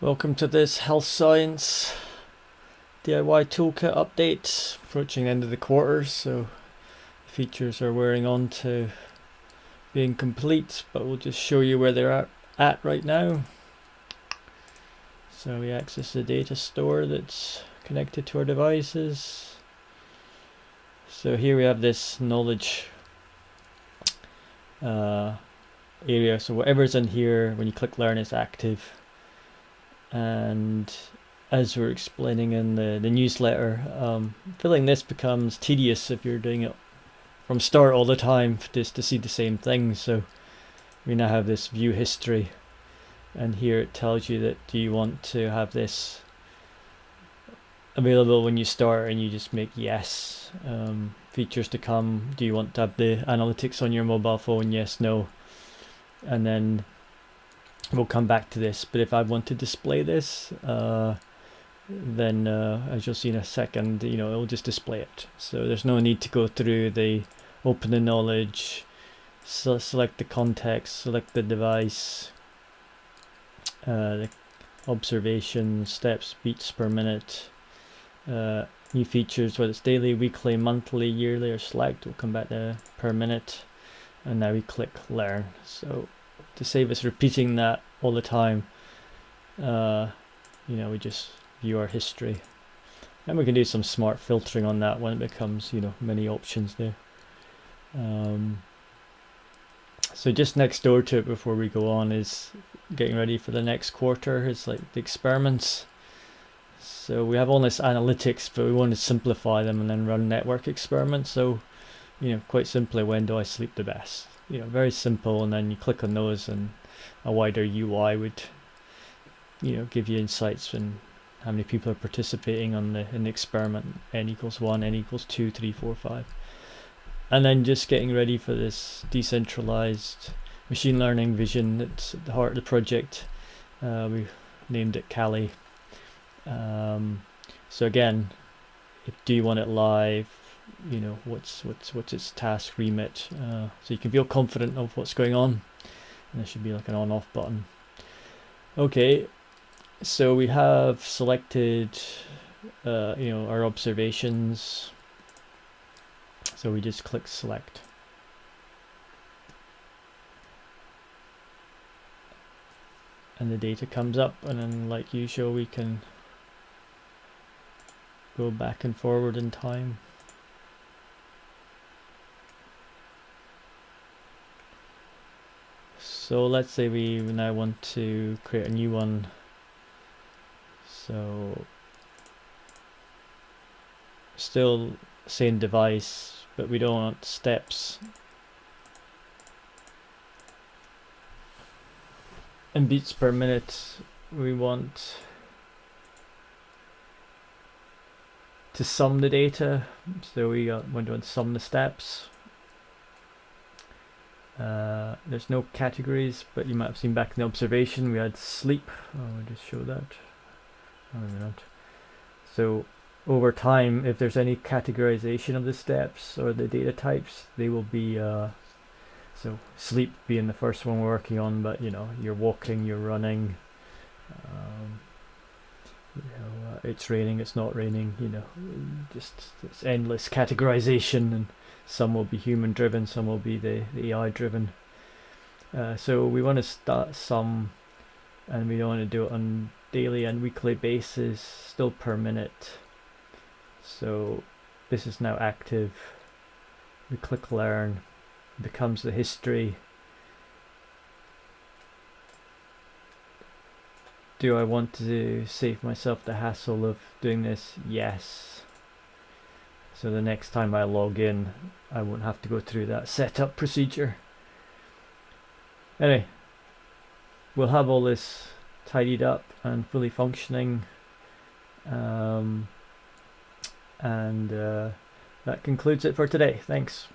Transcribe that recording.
Welcome to this health science DIY toolkit update. Approaching the end of the quarter, so features are wearing on to being complete, but we'll just show you where they're at right now. So we access the data store that's connected to our devices. So here we have this knowledge area, so whatever's in here, when you click learn, is active. And as we're explaining in the newsletter, filling this becomes tedious if you're doing it from start all the time just to see the same thing. So we now have this view history, and here it tells you that do you want to have this available when you start, and you just make yes. Features to come, do you want to have the analytics on your mobile phone? Yes, no. And then we'll come back to this, but if I want to display this, then as you'll see in a second, it'll just display it. So there's no need to go through the open the knowledge, select the context, select the device, the observation, steps, beats per minute, new features, whether it's daily, weekly, monthly, yearly, or select. We'll come back to per minute, and now we click learn. So to save us repeating that all the time, we just view our history, and we can do some smart filtering on that when it becomes many options there. So just next door to it before we go on is getting ready for the next quarter. It's like the experiments. So we have all this analytics, but we want to simplify them and then run network experiments. So quite simply, when do I sleep the best? Very simple, and then you click on those, and a wider UI would give you insights and how many people are participating in the experiment. N equals 1, N equals 2, 3, 4, 5. And then just getting ready for this decentralized machine learning vision that's at the heart of the project. We named it Kali. So again, do you want it live? What's its task remit, so you can feel confident of what's going on, and there should be like an on-off button. Okay, so we have selected our observations, so we just click select, and the data comes up, and then like usual we can go back and forward in time. So let's say we now want to create a new one. So still same device, but we don't want steps and beats per minute. We want to sum the data, so we want to sum the steps. There's no categories, but you might have seen back in the observation we had sleep. I'll just show that. Oh, not. So over time, if there's any categorization of the steps or the data types, they will be so sleep being the first one we're working on, but you're walking, you're running, it's raining, it's not raining, just it's endless categorization, and some will be human driven, some will be the AI driven. So we want to start some, and we don't want to do it on daily and weekly basis, still per minute. So this is now active. We click learn, it becomes the history. Do I want to save myself the hassle of doing this? Yes. So the next time I log in, I won't have to go through that setup procedure. Anyway, we'll have all this tidied up and fully functioning. And that concludes it for today. Thanks.